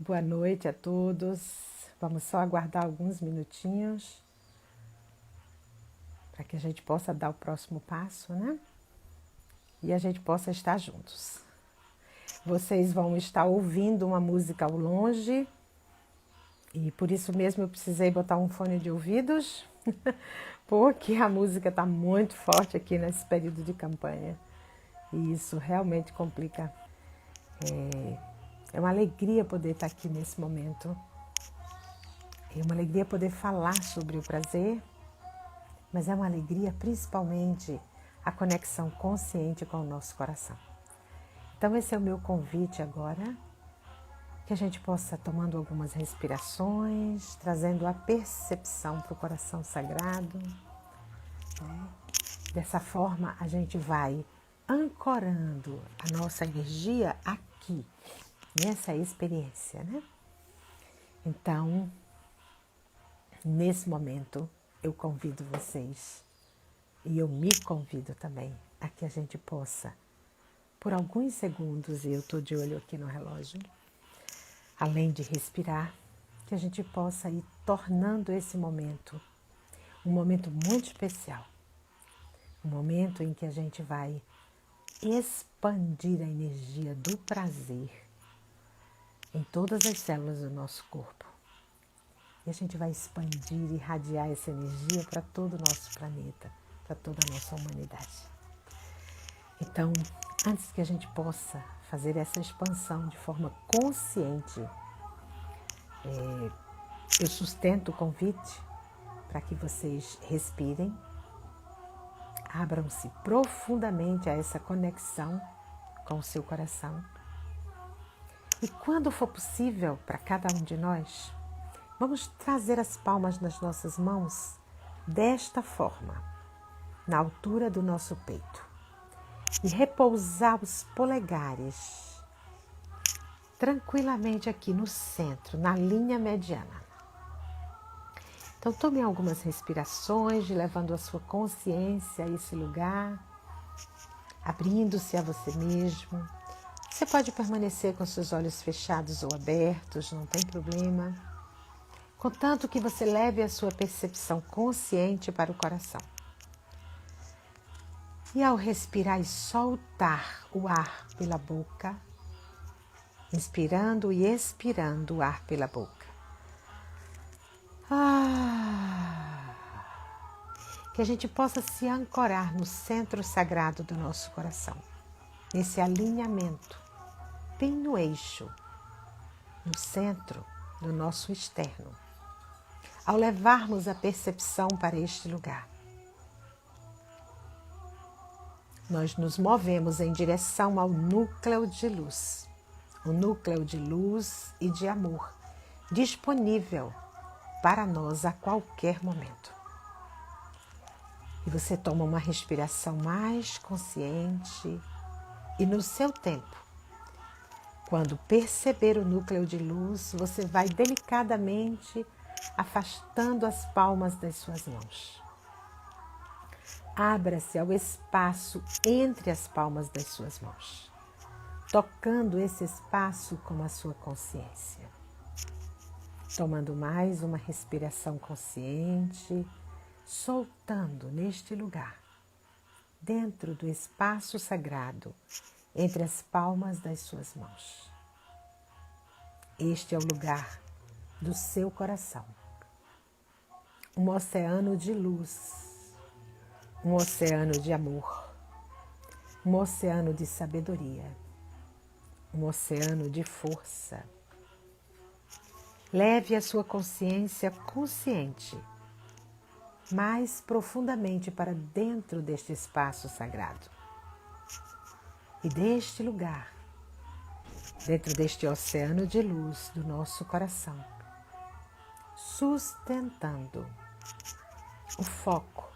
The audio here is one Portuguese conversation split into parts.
Boa noite a todos. Vamos só aguardar alguns minutinhos para que a gente possa dar o próximo passo, né? E a gente possa estar juntos. Vocês vão estar ouvindo uma música ao longe e por isso mesmo eu precisei botar um fone de ouvidos, porque a música está muito forte aqui nesse período de campanha e isso realmente complica. É uma alegria poder estar aqui nesse momento. É uma alegria poder falar sobre o prazer, mas é uma alegria principalmente a conexão consciente com o nosso coração. Então esse é o meu convite agora, que a gente possa tomando algumas respirações, trazendo a percepção para o coração sagrado. Né? Dessa forma a gente vai ancorando a nossa energia aqui, nessa experiência, né? Então, nesse momento, eu convido vocês e eu me convido também a que a gente possa, por alguns segundos, e eu estou de olho aqui no relógio, além de respirar, que a gente possa ir tornando esse momento um momento muito especial. Um momento em que a gente vai expandir a energia do prazer em todas as células do nosso corpo. E a gente vai expandir e irradiar essa energia para todo o nosso planeta, para toda a nossa humanidade. Então, antes que a gente possa fazer essa expansão de forma consciente, eu sustento o convite para que vocês respirem, abram-se profundamente a essa conexão com o seu coração. E quando for possível para cada um de nós, vamos trazer as palmas das nossas mãos desta forma, na altura do nosso peito. E repousar os polegares tranquilamente aqui no centro, na linha mediana. Então tome algumas respirações, levando a sua consciência a esse lugar, abrindo-se a você mesmo. Você pode permanecer com seus olhos fechados ou abertos, não tem problema. Contanto que você leve a sua percepção consciente para o coração. E ao respirar e soltar o ar pela boca, inspirando e expirando o ar pela boca. Que a gente possa se ancorar no centro sagrado do nosso coração, nesse alinhamento, bem no eixo, no centro do nosso externo, ao levarmos a percepção para este lugar. Nós nos movemos em direção ao núcleo de luz, o núcleo de luz e de amor, disponível para nós a qualquer momento. E você toma uma respiração mais consciente e no seu tempo, quando perceber o núcleo de luz, você vai delicadamente afastando as palmas das suas mãos. Abra-se ao espaço entre as palmas das suas mãos, tocando esse espaço com a sua consciência. Tomando mais uma respiração consciente, soltando neste lugar, dentro do espaço sagrado, entre as palmas das suas mãos. Este é o lugar do seu coração, um oceano de luz, um oceano de amor, um oceano de sabedoria, um oceano de força. Leve a sua consciência consciente mais profundamente para dentro deste espaço sagrado. E deste lugar, dentro deste oceano de luz do nosso coração, sustentando o foco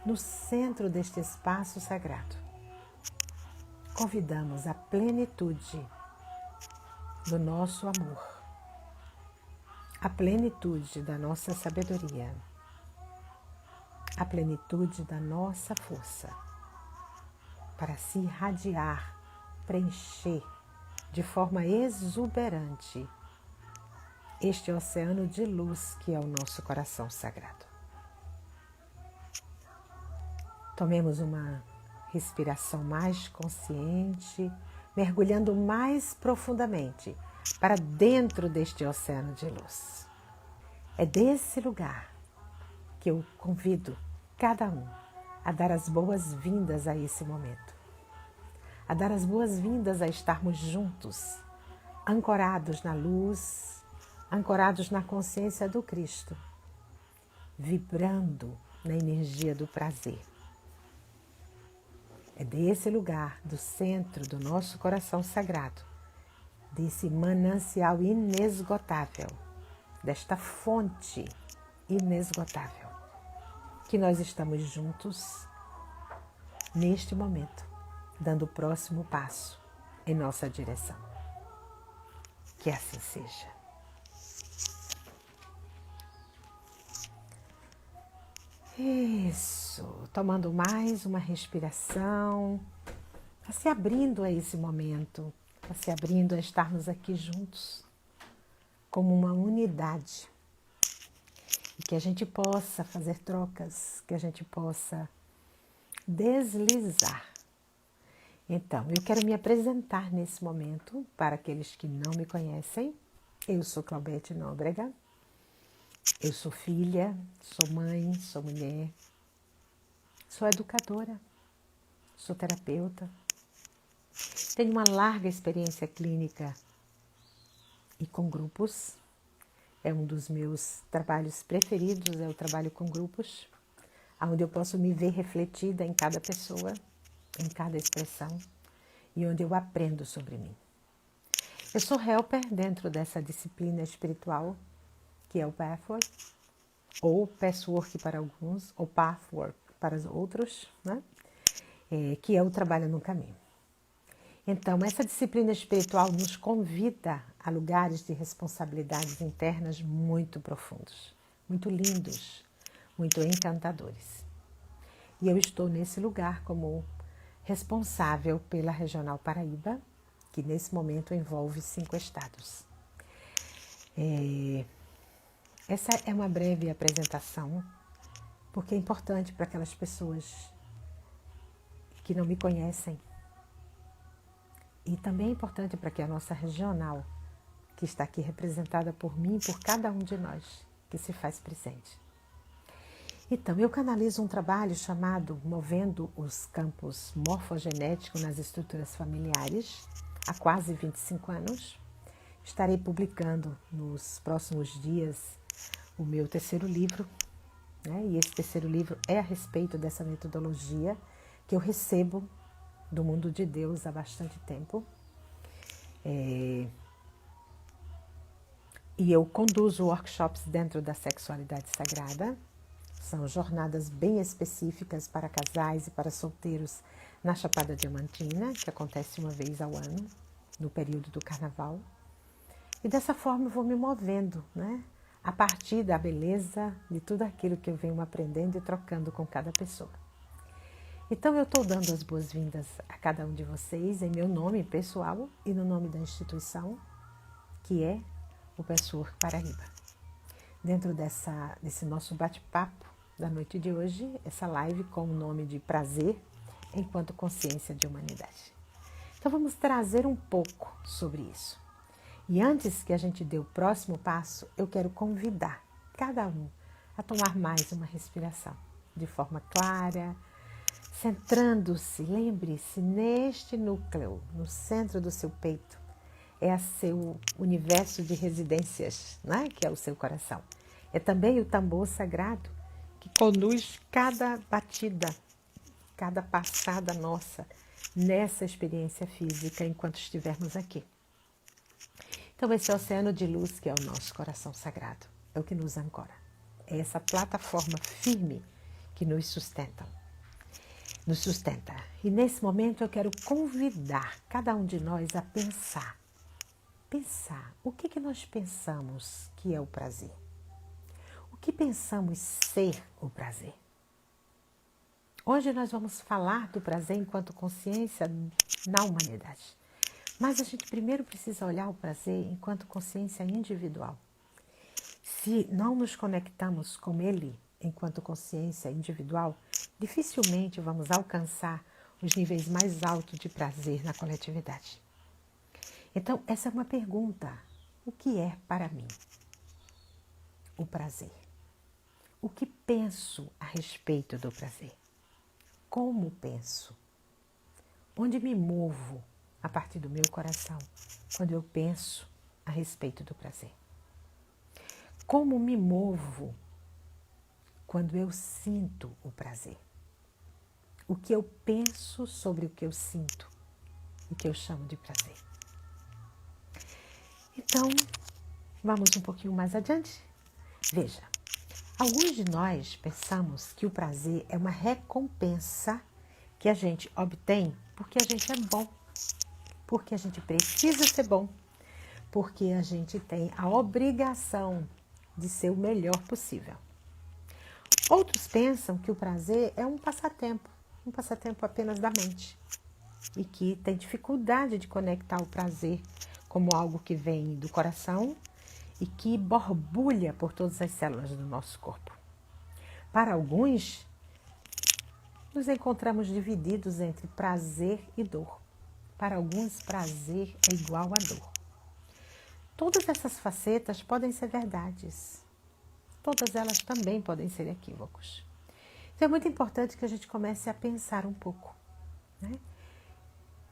no centro deste espaço sagrado, convidamos a plenitude do nosso amor, a plenitude da nossa sabedoria, a plenitude da nossa força, para se irradiar, preencher de forma exuberante este oceano de luz que é o nosso coração sagrado. Tomemos uma respiração mais consciente, mergulhando mais profundamente para dentro deste oceano de luz. É desse lugar que eu convido cada um a dar as boas-vindas a esse momento, a dar as boas-vindas a estarmos juntos, ancorados na luz, ancorados na consciência do Cristo, vibrando na energia do prazer. É desse lugar, do centro do nosso coração sagrado, desse manancial inesgotável, desta fonte inesgotável, que nós estamos juntos neste momento, dando o próximo passo em nossa direção. Que assim seja. Isso, tomando mais uma respiração, se abrindo a esse momento, se abrindo a estarmos aqui juntos, como uma unidade. E que a gente possa fazer trocas, que a gente possa deslizar. Então, eu quero me apresentar nesse momento para aqueles que não me conhecem. Eu sou Claudete Nóbrega. Eu sou filha, sou mãe, sou mulher, sou educadora, sou terapeuta. Tenho uma larga experiência clínica e com grupos. É um dos meus trabalhos preferidos, é o trabalho com grupos, onde eu posso me ver refletida em cada pessoa, em cada expressão, e onde eu aprendo sobre mim. Eu sou helper dentro dessa disciplina espiritual, que é o Pathwork, ou Passwork para alguns, ou Pathwork para os outros, né? Que é o trabalho no caminho. Então, essa disciplina espiritual nos convida a lugares de responsabilidades internas muito profundos, muito lindos, muito encantadores. E eu estou nesse lugar como responsável pela Regional Paraíba, que nesse momento envolve 5 estados. Essa é uma breve apresentação, porque é importante para aquelas pessoas que não me conhecem. E também é importante para que a nossa regional, que está aqui representada por mim e por cada um de nós, que se faz presente. Então, eu canalizo um trabalho chamado Movendo os Campos Morfogenéticos nas Estruturas Familiares, há quase 25 anos. Estarei publicando nos próximos dias o meu terceiro livro, né? E esse terceiro livro é a respeito dessa metodologia que eu recebo do mundo de Deus há bastante tempo. E eu conduzo workshops dentro da sexualidade sagrada. São jornadas bem específicas para casais e para solteiros na Chapada Diamantina, que acontece uma vez ao ano, no período do carnaval. E dessa forma eu vou me movendo, né? A partir da beleza de tudo aquilo que eu venho aprendendo e trocando com cada pessoa. Então eu estou dando as boas-vindas a cada um de vocês em meu nome pessoal e no nome da instituição, que é o Passwork Paraíba. Dentro desse nosso bate-papo da noite de hoje, essa live com o nome de Prazer enquanto Consciência de Humanidade. Então vamos trazer um pouco sobre isso. E antes que a gente dê o próximo passo, eu quero convidar cada um a tomar mais uma respiração de forma clara, centrando-se, lembre-se, neste núcleo, no centro do seu peito, é o seu universo de residências, né? Que é o seu coração. É também o tambor sagrado que conduz cada batida, cada passada nossa nessa experiência física enquanto estivermos aqui. Então esse oceano de luz que é o nosso coração sagrado, é o que nos ancora. É essa plataforma firme que nos sustenta. E nesse momento eu quero convidar cada um de nós a pensar o que nós pensamos que é o prazer. O que pensamos ser o prazer. Hoje nós vamos falar do prazer enquanto consciência na humanidade. Mas a gente primeiro precisa olhar o prazer enquanto consciência individual. Se não nos conectamos com ele enquanto consciência individual, dificilmente vamos alcançar os níveis mais altos de prazer na coletividade. Então, essa é uma pergunta. O que é para mim o prazer? O que penso a respeito do prazer? Como penso? Onde me movo a partir do meu coração quando eu penso a respeito do prazer? Como me movo quando eu sinto o prazer? O que eu penso sobre o que eu sinto, o que eu chamo de prazer? Então, vamos um pouquinho mais adiante? Veja, alguns de nós pensamos que o prazer é uma recompensa que a gente obtém porque a gente é bom, porque a gente precisa ser bom, porque a gente tem a obrigação de ser o melhor possível. Outros pensam que o prazer é um passatempo apenas da mente, e que tem dificuldade de conectar o prazer como algo que vem do coração e que borbulha por todas as células do nosso corpo. Para alguns, nos encontramos divididos entre prazer e dor. Para alguns, prazer é igual a dor. Todas essas facetas podem ser verdades. Todas elas também podem ser equívocos. Então é muito importante que a gente comece a pensar um pouco, né?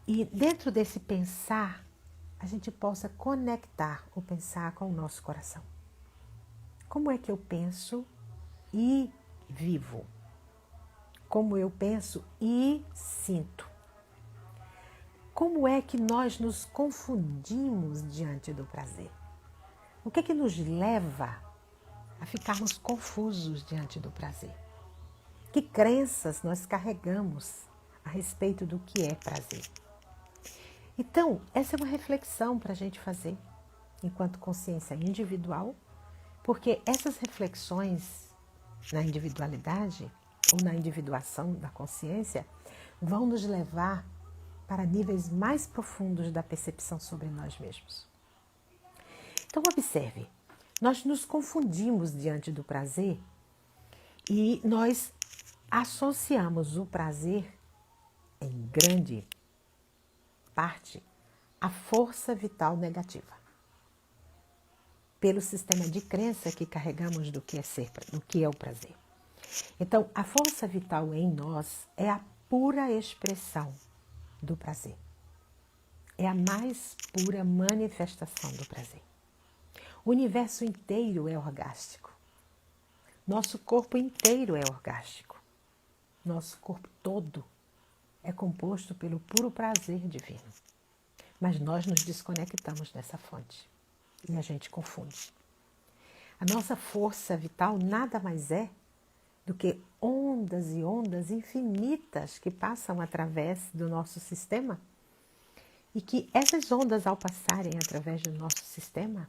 E dentro desse pensar, a gente possa conectar o pensar com o nosso coração. Como é que eu penso e vivo? Como eu penso e sinto? Como é que nós nos confundimos diante do prazer? O que é que nos leva a ficarmos confusos diante do prazer? Que crenças nós carregamos a respeito do que é prazer? Então, essa é uma reflexão para a gente fazer enquanto consciência individual, porque essas reflexões na individualidade ou na individuação da consciência vão nos levar para níveis mais profundos da percepção sobre nós mesmos. Então, observe, nós nos confundimos diante do prazer e nós associamos o prazer, em grande parte, à força vital negativa, pelo sistema de crença que carregamos do que é o prazer. Então, a força vital em nós é a pura expressão do prazer. É a mais pura manifestação do prazer. O universo inteiro é orgástico. Nosso corpo inteiro é orgástico. Nosso corpo todo é composto pelo puro prazer divino. Mas nós nos desconectamos dessa fonte e a gente confunde. A nossa força vital nada mais é do que ondas e ondas infinitas que passam através do nosso sistema e que essas ondas, ao passarem através do nosso sistema,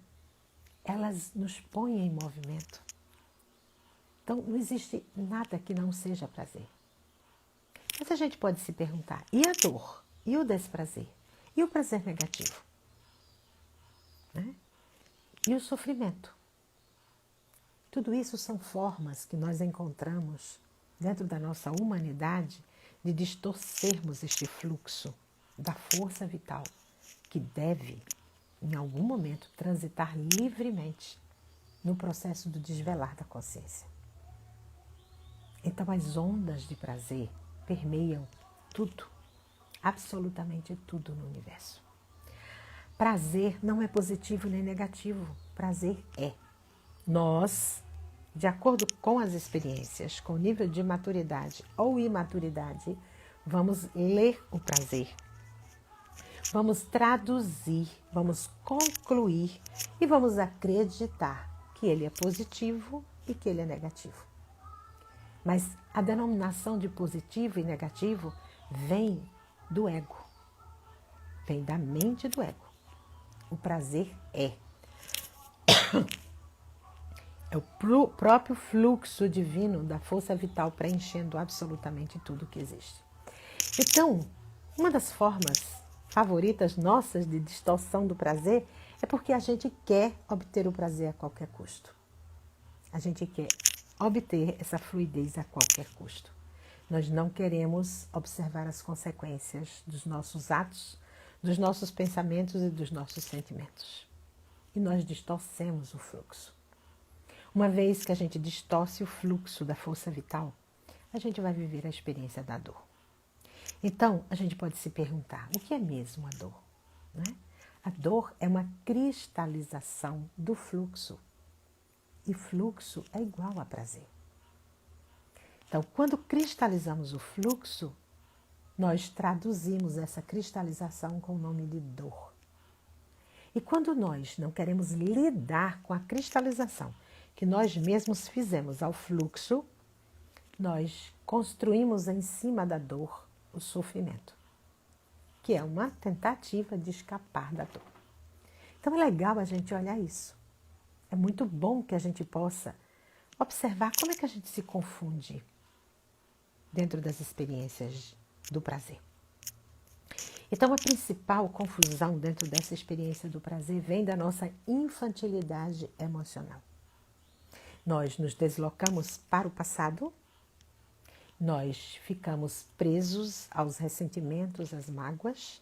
elas nos põem em movimento. Então, não existe nada que não seja prazer. Mas a gente pode se perguntar, e a dor? E o desprazer? E o prazer negativo? Né? E o sofrimento? Tudo isso são formas que nós encontramos dentro da nossa humanidade de distorcermos este fluxo da força vital que deve, em algum momento, transitar livremente no processo do desvelar da consciência. Então, as ondas de prazer permeiam tudo, absolutamente tudo no universo. Prazer não é positivo nem negativo, prazer é. Nós, de acordo com as experiências, com o nível de maturidade ou imaturidade, vamos ler o prazer, vamos traduzir, vamos concluir e vamos acreditar que ele é positivo e que ele é negativo. Mas a denominação de positivo e negativo vem do ego, vem da mente do ego. O prazer é o próprio fluxo divino da força vital preenchendo absolutamente tudo que existe. Então, uma das formas favoritas nossas de distorção do prazer é porque a gente quer obter o prazer a qualquer custo. A gente quer obter essa fluidez a qualquer custo. Nós não queremos observar as consequências dos nossos atos, dos nossos pensamentos e dos nossos sentimentos. E nós distorcemos o fluxo. Uma vez que a gente distorce o fluxo da força vital, a gente vai viver a experiência da dor. Então, a gente pode se perguntar, o que é mesmo a dor? Né? A dor é uma cristalização do fluxo. E fluxo é igual a prazer. Então, quando cristalizamos o fluxo, nós traduzimos essa cristalização com o nome de dor. E quando nós não queremos lidar com a cristalização que nós mesmos fizemos ao fluxo, nós construímos em cima da dor o sofrimento, que é uma tentativa de escapar da dor. Então é legal a gente olhar isso. É muito bom que a gente possa observar como é que a gente se confunde dentro das experiências do prazer. Então a principal confusão dentro dessa experiência do prazer vem da nossa infantilidade emocional. Nós nos deslocamos para o passado, nós ficamos presos aos ressentimentos, às mágoas,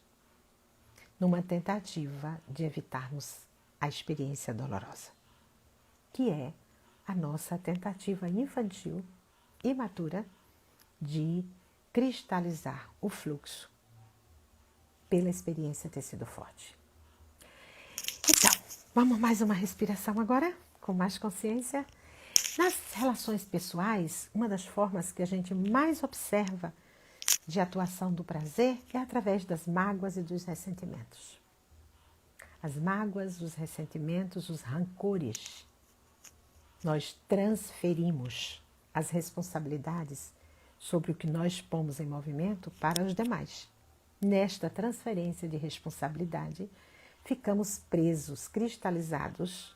numa tentativa de evitarmos a experiência dolorosa, que é a nossa tentativa infantil, imatura, de cristalizar o fluxo pela experiência ter sido forte. Então, vamos mais uma respiração agora, com mais consciência. Nas relações pessoais, uma das formas que a gente mais observa de atuação do prazer é através das mágoas e dos ressentimentos. As mágoas, os ressentimentos, os rancores. Nós transferimos as responsabilidades sobre o que nós pomos em movimento para os demais. Nesta transferência de responsabilidade, ficamos presos, cristalizados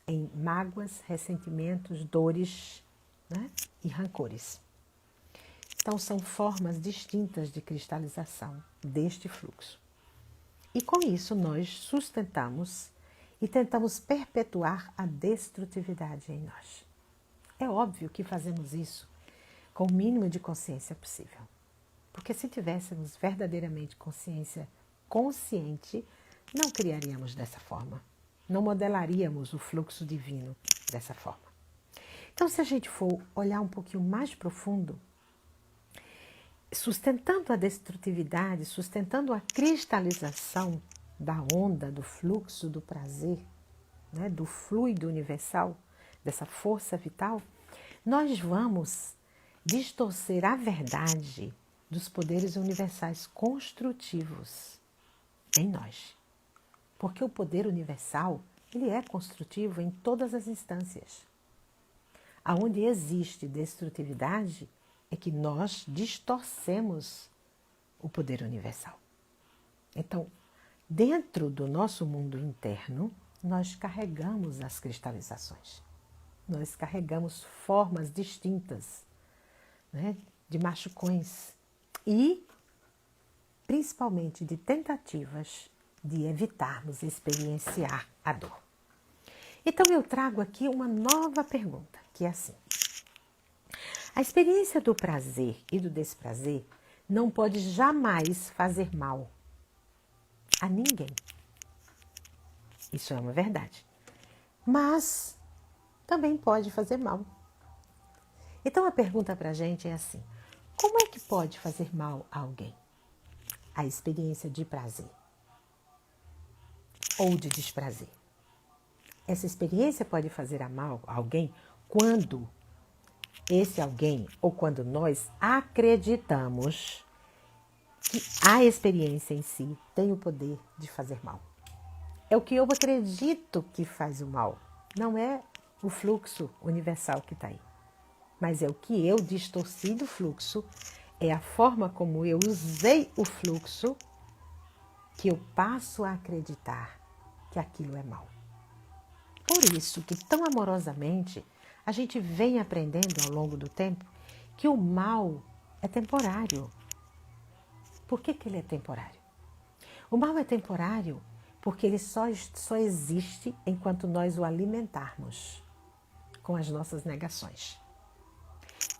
em mágoas, ressentimentos, dores, né? E rancores. Então, são formas distintas de cristalização deste fluxo. E com isso, nós sustentamos e tentamos perpetuar a destrutividade em nós. É óbvio que fazemos isso com o mínimo de consciência possível. Porque se tivéssemos verdadeiramente consciência consciente, não criaríamos dessa forma. Não modelaríamos o fluxo divino dessa forma. Então, se a gente for olhar um pouquinho mais profundo, sustentando a destrutividade, sustentando a cristalização da onda, do fluxo, do prazer, né, do fluido universal, dessa força vital, nós vamos distorcer a verdade dos poderes universais construtivos em nós. Porque o poder universal, ele é construtivo em todas as instâncias. Aonde existe destrutividade é que nós distorcemos o poder universal. Então, dentro do nosso mundo interno, nós carregamos as cristalizações. Nós carregamos formas distintas, né, de machucões e, principalmente, de tentativas de evitarmos experienciar a dor. Então eu trago aqui uma nova pergunta, que é assim. A experiência do prazer e do desprazer não pode jamais fazer mal a ninguém. Isso é uma verdade. Mas também pode fazer mal. Então a pergunta para a gente é assim, como é que pode fazer mal a alguém? A experiência de prazer ou de desprazer. Essa experiência pode fazer mal a alguém quando esse alguém ou quando nós acreditamos que a experiência em si tem o poder de fazer mal. É o que eu acredito que faz o mal. Não é o fluxo universal que está aí. Mas é o que eu distorci do fluxo, é a forma como eu usei o fluxo que eu passo a acreditar que aquilo é mal. Por isso que tão amorosamente a gente vem aprendendo ao longo do tempo que o mal é temporário. Por que ele é temporário? O mal é temporário porque ele só existe enquanto nós o alimentarmos com as nossas negações.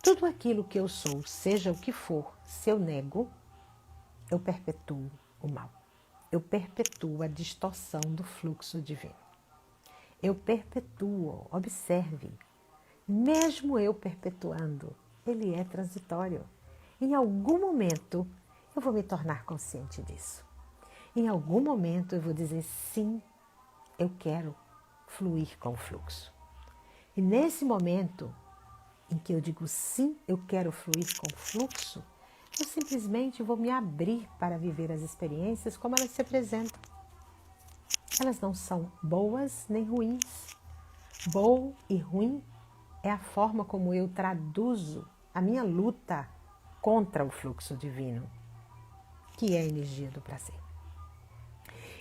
Tudo aquilo que eu sou, seja o que for, se eu nego, eu perpetuo o mal. Eu perpetuo a distorção do fluxo divino. Eu perpetuo, observe, mesmo eu perpetuando, ele é transitório. Em algum momento eu vou me tornar consciente disso. Em algum momento eu vou dizer sim, eu quero fluir com o fluxo. E nesse momento em que eu digo sim, eu quero fluir com o fluxo, eu simplesmente vou me abrir para viver as experiências como elas se apresentam. Elas não são boas nem ruins. Bom e ruim é a forma como eu traduzo a minha luta contra o fluxo divino, que é a energia do prazer.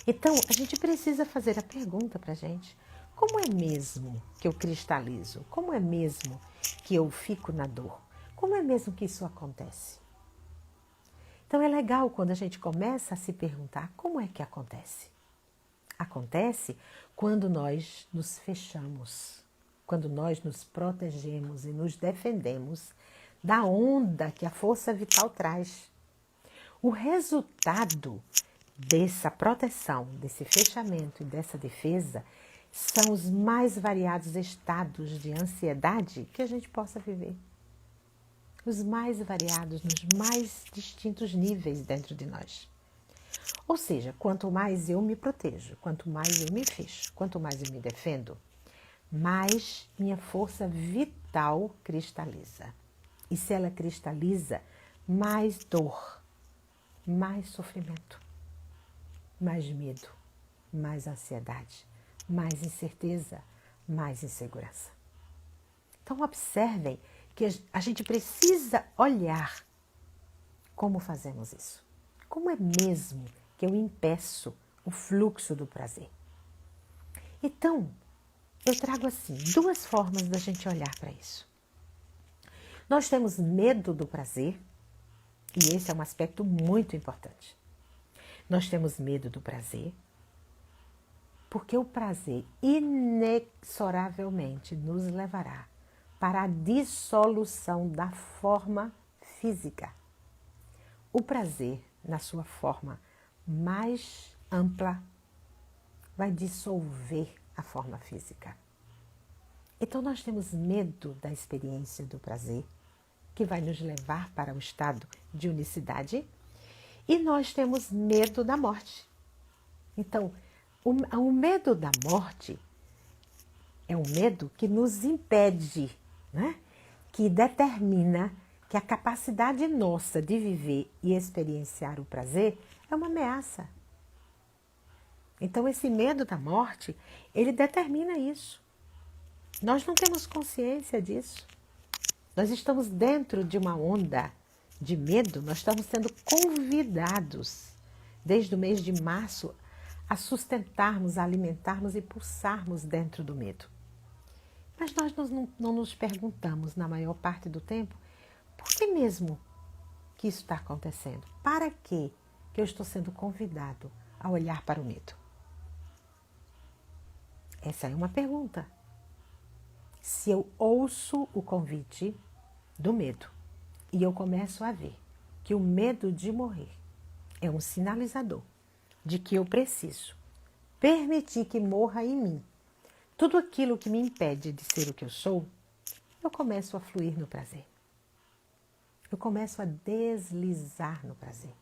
Então, a gente precisa fazer a pergunta para a gente: como é mesmo que eu cristalizo? Como é mesmo que eu fico na dor? Como é mesmo que isso acontece? Então, é legal quando a gente começa a se perguntar como é que acontece. Acontece quando nós nos fechamos, quando nós nos protegemos e nos defendemos da onda que a força vital traz. O resultado dessa proteção, desse fechamento e dessa defesa são os mais variados estados de ansiedade que a gente possa viver. Os mais variados, nos mais distintos níveis dentro de nós. Ou seja, quanto mais eu me protejo, quanto mais eu me fecho, quanto mais eu me defendo, mais minha força vital cristaliza. E se ela cristaliza, mais dor, mais sofrimento, mais medo, mais ansiedade, mais incerteza, mais insegurança. Então observem que a gente precisa olhar como fazemos isso. Como é mesmo que eu impeço o fluxo do prazer? Então, eu trago assim, duas formas da gente olhar para isso. Nós temos medo do prazer, e esse é um aspecto muito importante. Nós temos medo do prazer, porque o prazer inexoravelmente nos levará para a dissolução da forma física. O prazer, na sua forma mais ampla, vai dissolver a forma física. Então nós temos medo da experiência do prazer, que vai nos levar para o estado de unicidade, e nós temos medo da morte. Então, o medo da morte é um medo que nos impede, né? Que determina que a capacidade nossa de viver e experienciar o prazer é uma ameaça. Então, esse medo da morte, ele determina isso. Nós não temos consciência disso. Nós estamos dentro de uma onda de medo, nós estamos sendo convidados, desde o mês de março, a sustentarmos, a alimentarmos e pulsarmos dentro do medo. Mas nós não nos perguntamos, na maior parte do tempo, por que mesmo que isso está acontecendo? Para que eu estou sendo convidado a olhar para o medo? Essa é uma pergunta. Se eu ouço o convite do medo e eu começo a ver que o medo de morrer é um sinalizador de que eu preciso permitir que morra em mim tudo aquilo que me impede de ser o que eu sou, eu começo a fluir no prazer. Eu começo a deslizar no prazer.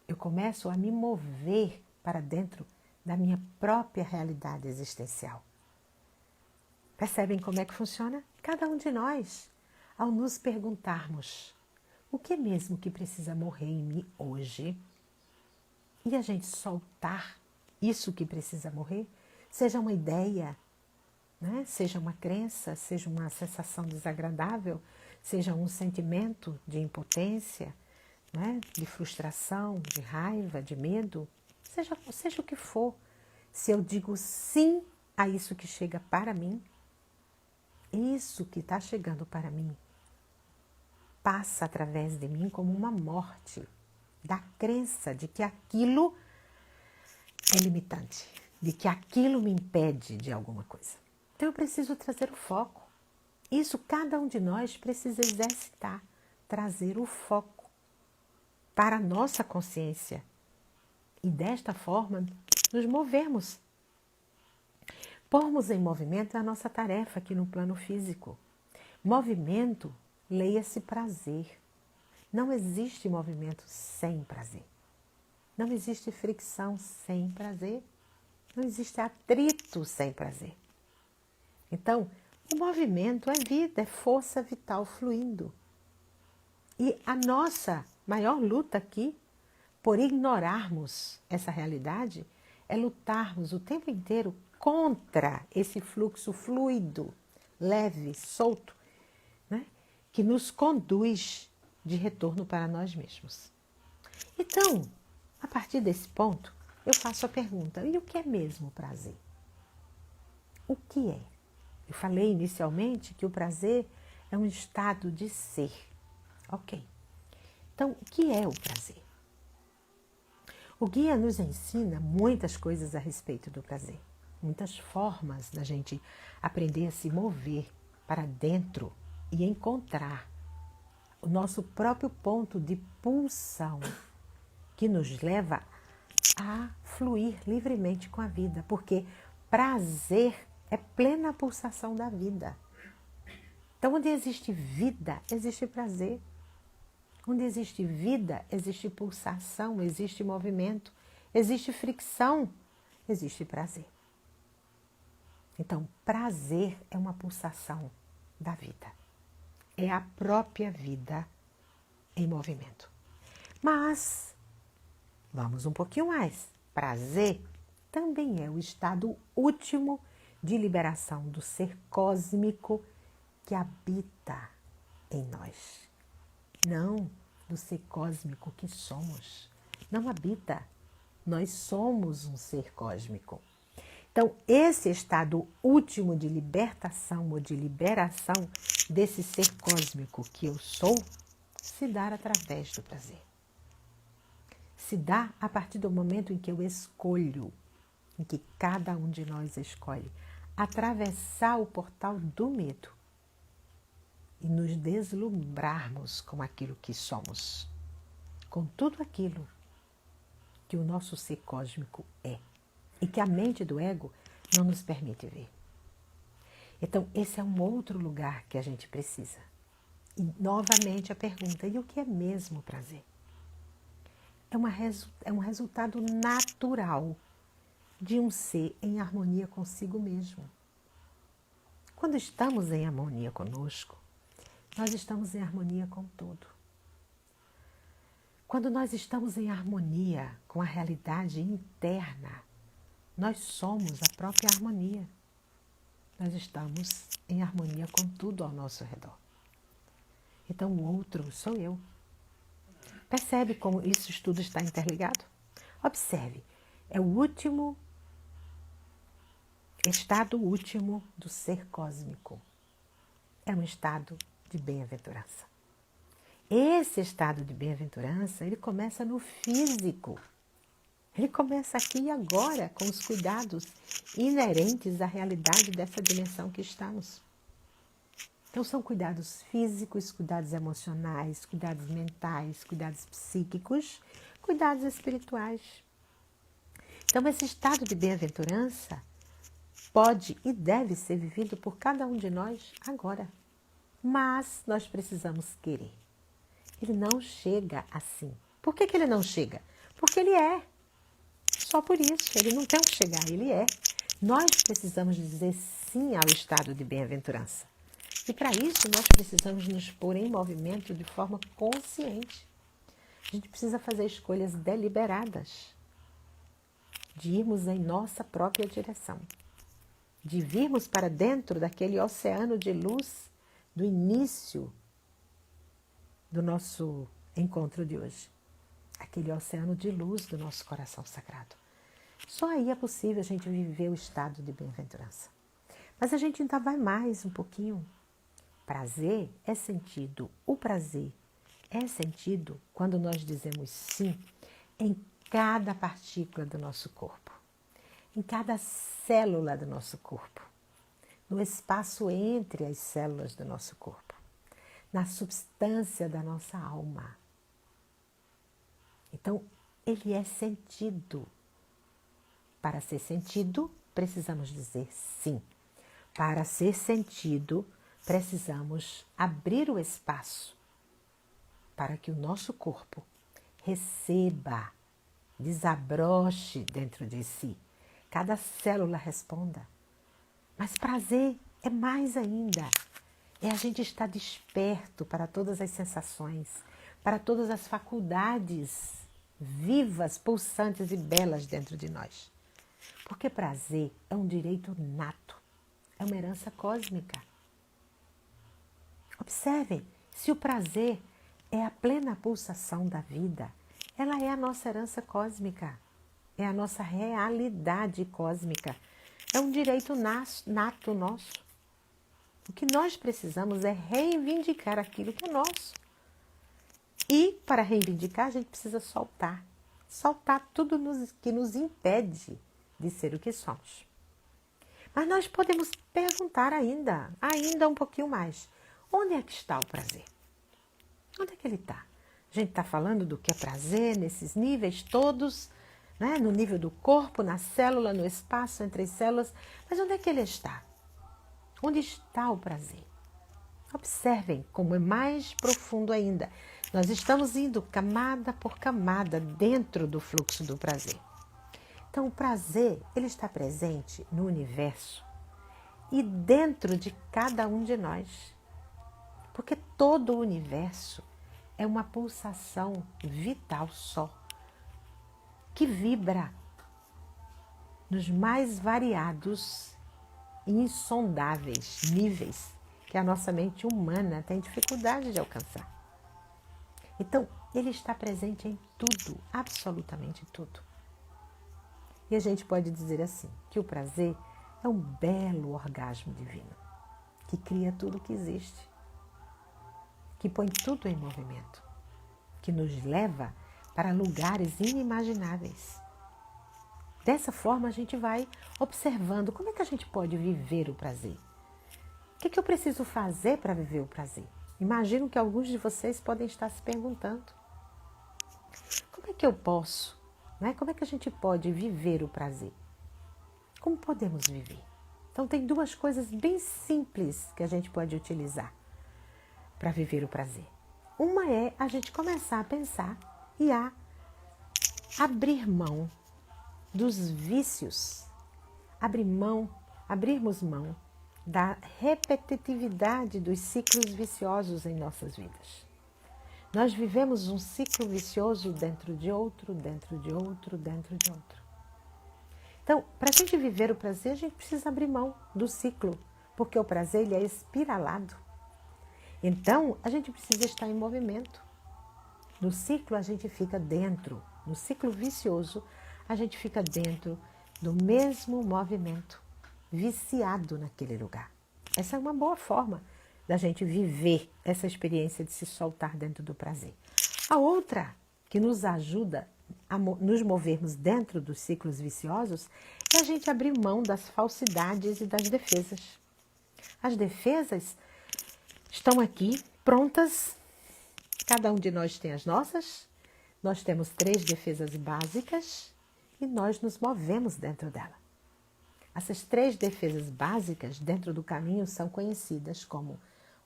Eu começo a me mover para dentro da minha própria realidade existencial. Percebem como é que funciona? Cada um de nós, ao nos perguntarmos o que é mesmo que precisa morrer em mim hoje, e a gente soltar isso que precisa morrer, seja uma ideia, né? Seja uma crença, seja uma sensação desagradável, seja um sentimento de impotência, né? De frustração, de raiva, de medo, seja o que for. Se eu digo sim a isso que chega para mim, isso que está chegando para mim passa através de mim como uma morte. da crença de que aquilo é limitante, de que aquilo me impede de alguma coisa. Então eu preciso trazer o foco. Isso cada um de nós precisa exercitar, trazer o foco para a nossa consciência e desta forma nos movermos. Pormos em movimento é a nossa tarefa aqui no plano físico. Movimento, leia-se prazer. Não existe movimento sem prazer. Não existe fricção sem prazer. Não existe atrito sem prazer. Então, o movimento é vida, é força vital fluindo. E a nossa maior luta aqui, por ignorarmos essa realidade, é lutarmos o tempo inteiro contra esse fluxo fluido, leve, solto, né? Que nos conduz de retorno para nós mesmos. Então, a partir desse ponto, eu faço a pergunta: e o que é mesmo prazer? O que é? Eu falei inicialmente que o prazer é um estado de ser. Ok. Então, o que é o prazer? O guia nos ensina muitas coisas a respeito do prazer. Muitas formas da gente aprender a se mover para dentro e encontrar o nosso próprio ponto de pulsão que nos leva a fluir livremente com a vida, porque prazer é plena pulsação da vida. Então, onde existe vida, existe prazer. Onde existe vida, existe pulsação, existe movimento, existe fricção, existe prazer. Então, prazer é uma pulsação da vida. É a própria vida em movimento. Mas, vamos um pouquinho mais. Prazer também é o estado último de liberação do ser cósmico que habita em nós. Não do ser cósmico que somos. Não habita. Nós somos um ser cósmico. Então, esse estado último de libertação ou de liberação desse ser cósmico que eu sou, se dá através do prazer. Se dá a partir do momento em que eu escolho, em que cada um de nós escolhe, atravessar o portal do medo e nos deslumbrarmos com aquilo que somos, com tudo aquilo que o nosso ser cósmico é e que a mente do ego não nos permite ver. Então, esse é um outro lugar que a gente precisa. E, novamente, a pergunta: e o que é mesmo prazer? É um resultado natural de um ser em harmonia consigo mesmo. Quando estamos em harmonia conosco, nós estamos em harmonia com tudo. Quando nós estamos em harmonia com a realidade interna, nós somos a própria harmonia. Nós estamos em harmonia com tudo ao nosso redor. Então, o outro sou eu. Percebe como isso tudo está interligado? Observe, é o último estado último do ser cósmico. É um estado de bem-aventurança. Esse estado de bem-aventurança, ele começa no físico. Ele começa aqui e agora, com os cuidados inerentes à realidade dessa dimensão que estamos. Então, são cuidados físicos, cuidados emocionais, cuidados mentais, cuidados psíquicos, cuidados espirituais. Então, esse estado de bem-aventurança pode e deve ser vivido por cada um de nós agora. Mas nós precisamos querer. Ele não chega assim. Por que ele não chega? Porque ele é. Só por isso. Ele não tem que chegar, ele é. Nós precisamos dizer sim ao estado de bem-aventurança. E para isso nós precisamos nos pôr em movimento de forma consciente. A gente precisa fazer escolhas deliberadas. De irmos em nossa própria direção. De virmos para dentro daquele oceano de luz do início do nosso encontro de hoje. Aquele oceano de luz do nosso coração sagrado. Só aí é possível a gente viver o estado de bem-aventurança. Mas a gente ainda vai mais um pouquinho. Prazer é sentido, o prazer é sentido quando nós dizemos sim em cada partícula do nosso corpo, em cada célula do nosso corpo, no espaço entre as células do nosso corpo, na substância da nossa alma. Então, ele é sentido. Para ser sentido, precisamos dizer sim. Para ser sentido, precisamos abrir o espaço para que o nosso corpo receba, desabroche dentro de si. Cada célula responda. Mas prazer é mais ainda. É a gente estar desperto para todas as sensações, para todas as faculdades vivas, pulsantes e belas dentro de nós. Porque prazer é um direito nato, é uma herança cósmica. Observem, se o prazer é a plena pulsação da vida, ela é a nossa herança cósmica, é a nossa realidade cósmica, é um direito nato nosso. O que nós precisamos é reivindicar aquilo que é nosso. E para reivindicar, a gente precisa soltar. Soltar tudo que nos impede de ser o que somos. Mas nós podemos perguntar ainda um pouquinho mais. Onde é que está o prazer? Onde é que ele está? A gente está falando do que é prazer nesses níveis todos, né? No nível do corpo, na célula, no espaço entre as células. Mas onde é que ele está? Onde está o prazer? Observem como é mais profundo ainda. Nós estamos indo camada por camada dentro do fluxo do prazer. Então, o prazer, ele está presente no universo e dentro de cada um de nós. Porque todo o universo é uma pulsação vital só, que vibra nos mais variados e insondáveis níveis que a nossa mente humana tem dificuldade de alcançar. Então, ele está presente em tudo, absolutamente tudo. E a gente pode dizer assim, que o prazer é um belo orgasmo divino, que cria tudo que existe, que põe tudo em movimento, que nos leva para lugares inimagináveis. Dessa forma, a gente vai observando como é que a gente pode viver o prazer. O que eu preciso fazer para viver o prazer? Imagino que alguns de vocês podem estar se perguntando. Como é que eu posso? Né? Como é que a gente pode viver o prazer? Como podemos viver? Então, tem duas coisas bem simples que a gente pode utilizar para viver o prazer. Uma é a gente começar a pensar e a abrir mão dos vícios, abrirmos mão da repetitividade dos ciclos viciosos em nossas vidas. Nós vivemos um ciclo vicioso dentro de outro, dentro de outro, dentro de outro. Então, para a gente viver o prazer, a gente precisa abrir mão do ciclo, porque o prazer ele é espiralado. Então, a gente precisa estar em movimento. No ciclo, a gente fica dentro. No ciclo vicioso, a gente fica dentro do mesmo movimento, viciado naquele lugar. Essa é uma boa forma da gente viver essa experiência de se soltar dentro do prazer. A outra que nos ajuda a nos movermos dentro dos ciclos viciosos é a gente abrir mão das falsidades e das defesas. As defesas estão aqui prontas, cada um de nós tem as nossas, nós temos 3 defesas básicas e nós nos movemos dentro dela. Essas 3 defesas básicas dentro do caminho são conhecidas como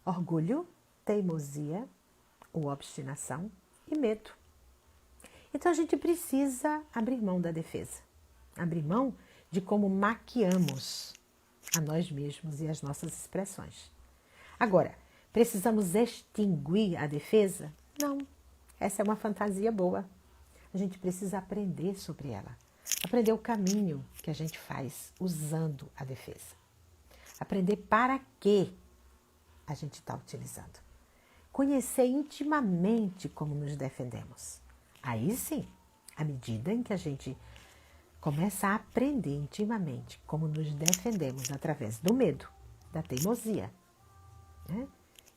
orgulho, teimosia ou obstinação e medo. Então a gente precisa abrir mão da defesa, abrir mão de como maquiamos a nós mesmos e as nossas expressões. Agora, precisamos extinguir a defesa? Não, essa é uma fantasia boa. A gente precisa aprender sobre ela, aprender o caminho que a gente faz usando a defesa. Aprender para que a gente está utilizando. Conhecer intimamente como nos defendemos. Aí sim, à medida em que a gente começa a aprender intimamente como nos defendemos através do medo, da teimosia, né?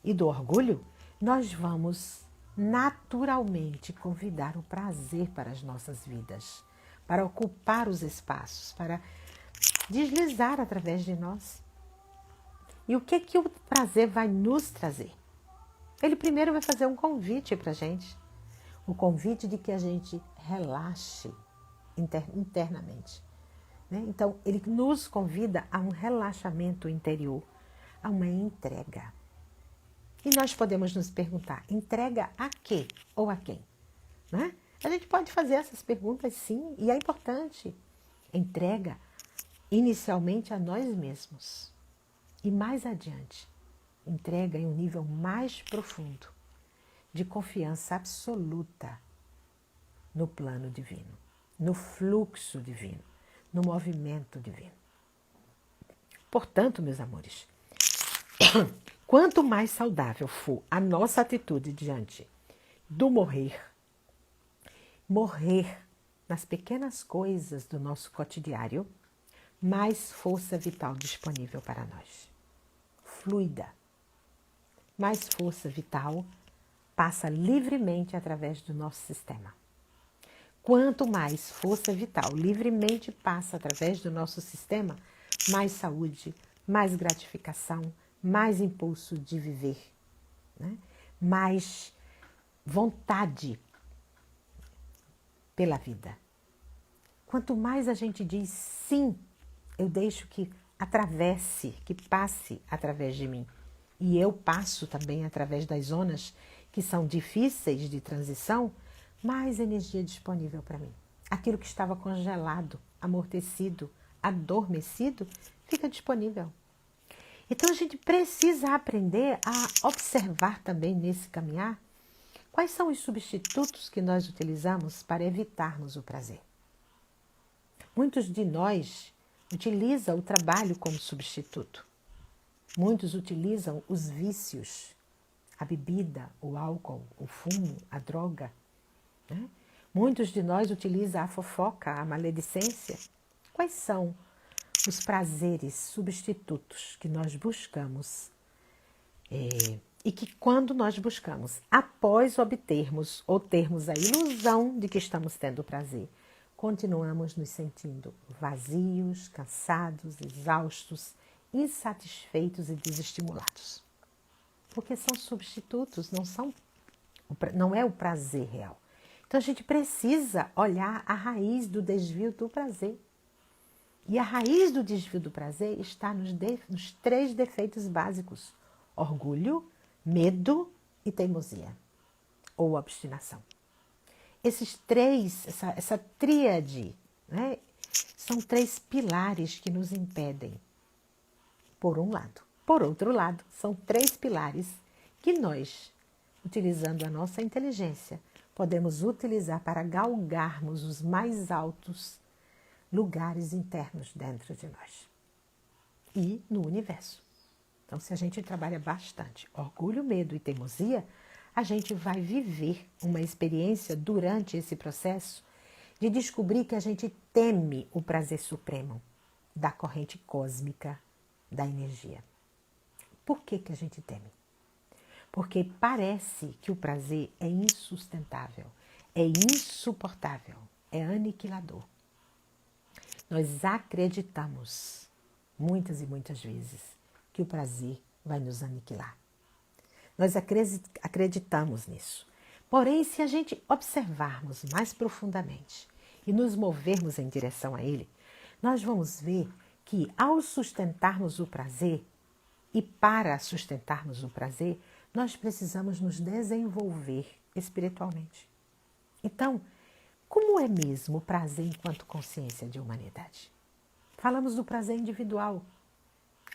E do orgulho, nós vamos naturalmente convidar o prazer para as nossas vidas, para ocupar os espaços, para deslizar através de nós. E o que o prazer vai nos trazer? Ele primeiro vai fazer um convite para a gente. O convite de que a gente relaxe internamente. Né? Então, ele nos convida a um relaxamento interior, a uma entrega. E nós podemos nos perguntar, entrega a quê ou a quem? Né? A gente pode fazer essas perguntas sim, e é importante. Entrega inicialmente a nós mesmos. E mais adiante, entrega em um nível mais profundo, de confiança absoluta no plano divino, no fluxo divino, no movimento divino. Portanto, meus amores, quanto mais saudável for a nossa atitude diante do morrer nas pequenas coisas do nosso cotidiano, mais força vital disponível para nós. Fluida. Mais força vital passa livremente através do nosso sistema. Quanto mais força vital livremente passa através do nosso sistema, mais saúde, mais gratificação, mais impulso de viver, né? Mais vontade pela vida. Quanto mais a gente diz sim, eu deixo que atravesse, que passe através de mim. E eu passo também através das zonas que são difíceis de transição, mais energia disponível para mim. Aquilo que estava congelado, amortecido, adormecido, fica disponível. Então a gente precisa aprender a observar também nesse caminhar quais são os substitutos que nós utilizamos para evitarmos o prazer. Muitos de nós utilizam o trabalho como substituto. Muitos utilizam os vícios, a bebida, o álcool, o fumo, a droga. Né? Muitos de nós utilizam a fofoca, a maledicência. Quais são os prazeres substitutos que nós buscamos e que quando nós buscamos, após obtermos ou termos a ilusão de que estamos tendo prazer, continuamos nos sentindo vazios, cansados, exaustos, insatisfeitos e desestimulados. Porque são substitutos, não é o prazer real. Então a gente precisa olhar a raiz do desvio do prazer. E a raiz do desvio do prazer está nos 3 defeitos básicos: orgulho, medo e teimosia, ou obstinação. Esses 3, essa tríade, né, são 3 pilares que nos impedem, por um lado. Por outro lado, são 3 pilares que nós, utilizando a nossa inteligência, podemos utilizar para galgarmos os mais altos lugares internos dentro de nós e no universo. Então, se a gente trabalha bastante orgulho, medo e teimosia, a gente vai viver uma experiência durante esse processo de descobrir que a gente teme o prazer supremo da corrente cósmica da energia. Por que a gente teme? Porque parece que o prazer é insustentável, é insuportável, é aniquilador. Nós acreditamos, muitas e muitas vezes, que o prazer vai nos aniquilar. Nós acreditamos nisso. Porém, se a gente observarmos mais profundamente e nos movermos em direção a ele, nós vamos ver que ao sustentarmos o prazer, e para sustentarmos o prazer, nós precisamos nos desenvolver espiritualmente. Então, como é mesmo o prazer enquanto consciência de humanidade? Falamos do prazer individual.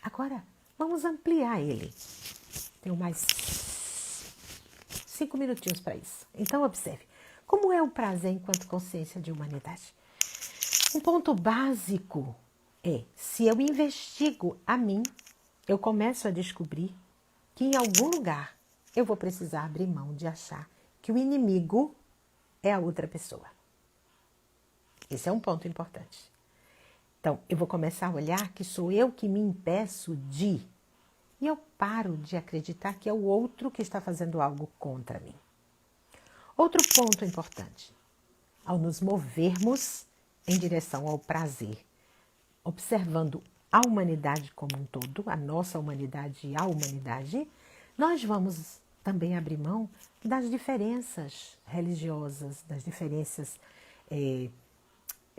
Agora, vamos ampliar ele. Tenho mais 5 minutinhos para isso. Então, observe. Como é o prazer enquanto consciência de humanidade? Um ponto básico é, se eu investigo a mim, eu começo a descobrir que em algum lugar eu vou precisar abrir mão de achar que o inimigo é a outra pessoa. Esse é um ponto importante. Então, eu vou começar a olhar que sou eu que me impeço de... E eu paro de acreditar que é o outro que está fazendo algo contra mim. Outro ponto importante, ao nos movermos em direção ao prazer, observando a humanidade como um todo, a nossa humanidade e a humanidade, nós vamos também abrir mão das diferenças religiosas, das diferenças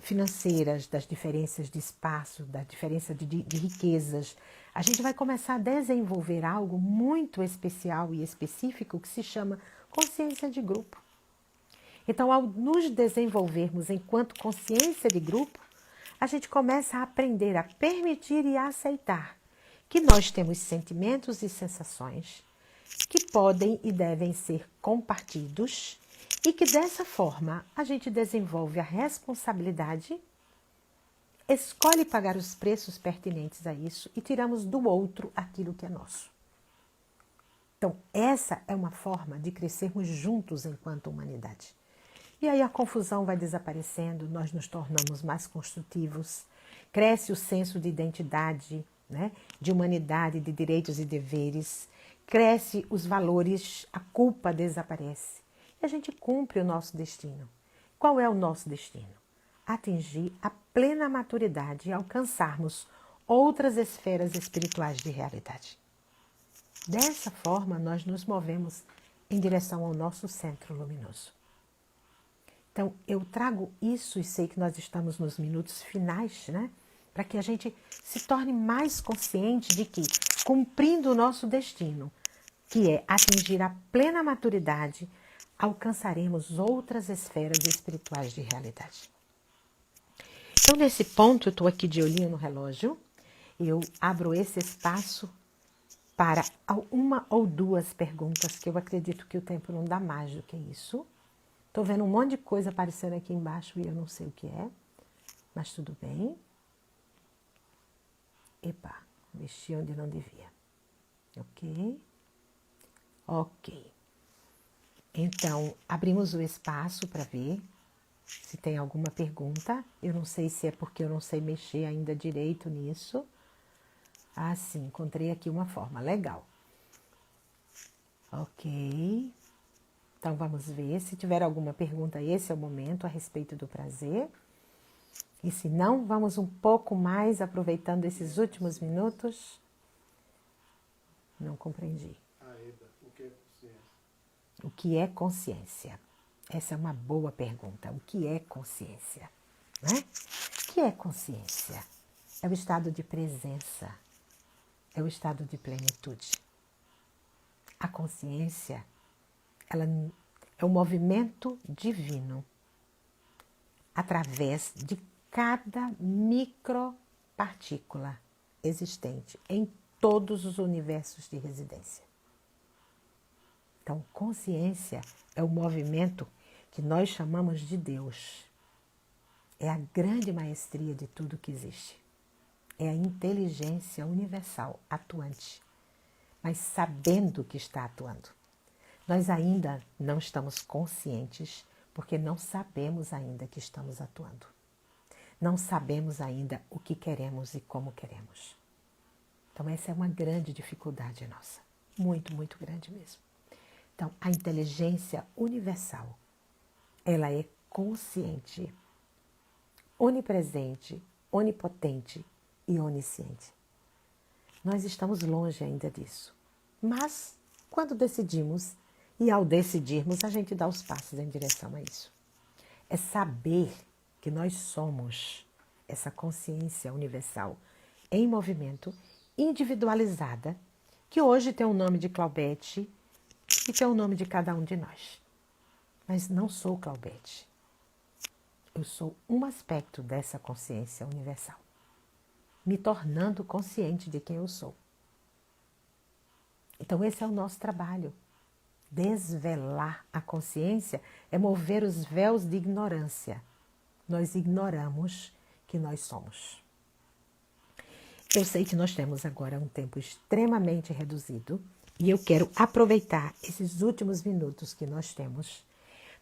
financeiras, das diferenças de espaço, da diferença de riquezas. A gente vai começar a desenvolver algo muito especial e específico que se chama consciência de grupo. Então, ao nos desenvolvermos enquanto consciência de grupo, a gente começa a aprender a permitir e a aceitar que nós temos sentimentos e sensações que podem e devem ser compartidos e que dessa forma a gente desenvolve a responsabilidade, escolhe pagar os preços pertinentes a isso e tiramos do outro aquilo que é nosso. Então, essa é uma forma de crescermos juntos enquanto humanidade. E aí a confusão vai desaparecendo, nós nos tornamos mais construtivos, cresce o senso de identidade, né? De humanidade, de direitos e deveres, cresce os valores, a culpa desaparece e a gente cumpre o nosso destino. Qual é o nosso destino? Atingir a plena maturidade e alcançarmos outras esferas espirituais de realidade. Dessa forma, nós nos movemos em direção ao nosso centro luminoso. Então, eu trago isso e sei que nós estamos nos minutos finais, né? Para que a gente se torne mais consciente de que, cumprindo o nosso destino, que é atingir a plena maturidade, alcançaremos outras esferas espirituais de realidade. Então, nesse ponto, eu estou aqui de olhinho no relógio, eu abro esse espaço para uma ou duas perguntas, que eu acredito que o tempo não dá mais do que isso. Estou vendo um monte de coisa aparecendo aqui embaixo e eu não sei o que é, mas tudo bem. Epa, mexi onde não devia. Ok. Ok. Então, abrimos o espaço para ver se tem alguma pergunta. Eu não sei se é porque eu não sei mexer ainda direito nisso. Ah, sim, encontrei aqui uma forma. Legal. Ok. Então, vamos ver. Se tiver alguma pergunta, esse é o momento a respeito do prazer. E se não, vamos um pouco mais aproveitando esses últimos minutos. Não compreendi. Aeda, o que é consciência? O que é consciência? Essa é uma boa pergunta. O que é consciência? Né? O que é consciência? É o estado de presença. É o estado de plenitude. A consciência, ela é um movimento divino através de cada micropartícula existente em todos os universos de residência. Então, consciência é o movimento que nós chamamos de Deus. É a grande maestria de tudo que existe. É a inteligência universal atuante, mas sabendo que está atuando. Nós ainda não estamos conscientes porque não sabemos ainda que estamos atuando. Não sabemos ainda o que queremos e como queremos. Então, essa é uma grande dificuldade nossa. Muito, muito grande mesmo. Então, a inteligência universal, ela é consciente, onipresente, onipotente e onisciente. Nós estamos longe ainda disso. Mas, quando decidimos, e ao decidirmos, a gente dá os passos em direção a isso. É saber que nós somos essa consciência universal em movimento, individualizada, que hoje tem o nome de Claudete e tem o nome de cada um de nós. Mas não sou Claudete. Eu sou um aspecto dessa consciência universal, me tornando consciente de quem eu sou. Então esse é o nosso trabalho. Desvelar a consciência é mover os véus de ignorância. Nós ignoramos que nós somos. Eu sei que nós temos agora um tempo extremamente reduzido e eu quero aproveitar esses últimos minutos que nós temos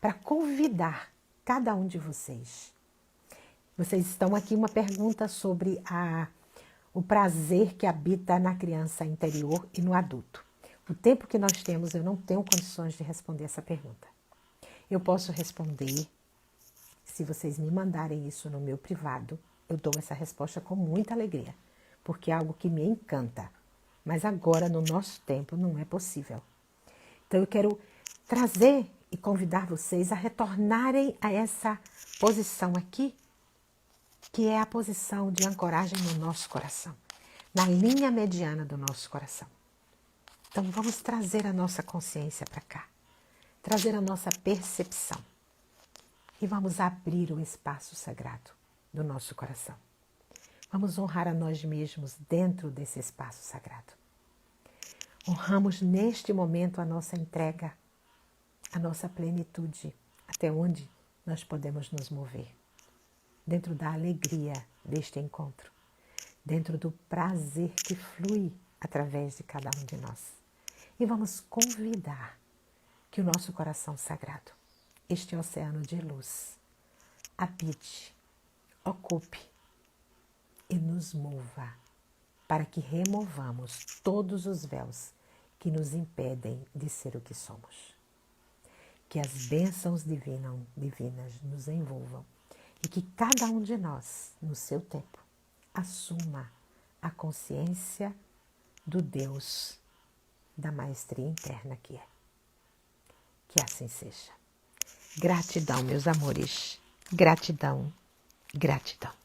para convidar cada um de vocês. Vocês estão aqui uma pergunta sobre o prazer que habita na criança interior e no adulto. O tempo que nós temos, eu não tenho condições de responder essa pergunta. Eu posso responder. Se vocês me mandarem isso no meu privado, eu dou essa resposta com muita alegria, porque é algo que me encanta. Mas agora, no nosso tempo, não é possível. Então, eu quero trazer e convidar vocês a retornarem a essa posição aqui, que é a posição de ancoragem no nosso coração, na linha mediana do nosso coração. Então, vamos trazer a nossa consciência para cá, trazer a nossa percepção e vamos abrir o espaço sagrado do nosso coração. Vamos honrar a nós mesmos dentro desse espaço sagrado. Honramos neste momento a nossa entrega, a nossa plenitude, até onde nós podemos nos mover. Dentro da alegria deste encontro, dentro do prazer que flui através de cada um de nós. E vamos convidar que o nosso coração sagrado, este oceano de luz, habite, ocupe e nos mova para que removamos todos os véus que nos impedem de ser o que somos. Que as bênçãos divinas nos envolvam e que cada um de nós, no seu tempo, assuma a consciência do Deus da maestria interna que é. Que assim seja. Gratidão, meus amores. Gratidão, gratidão.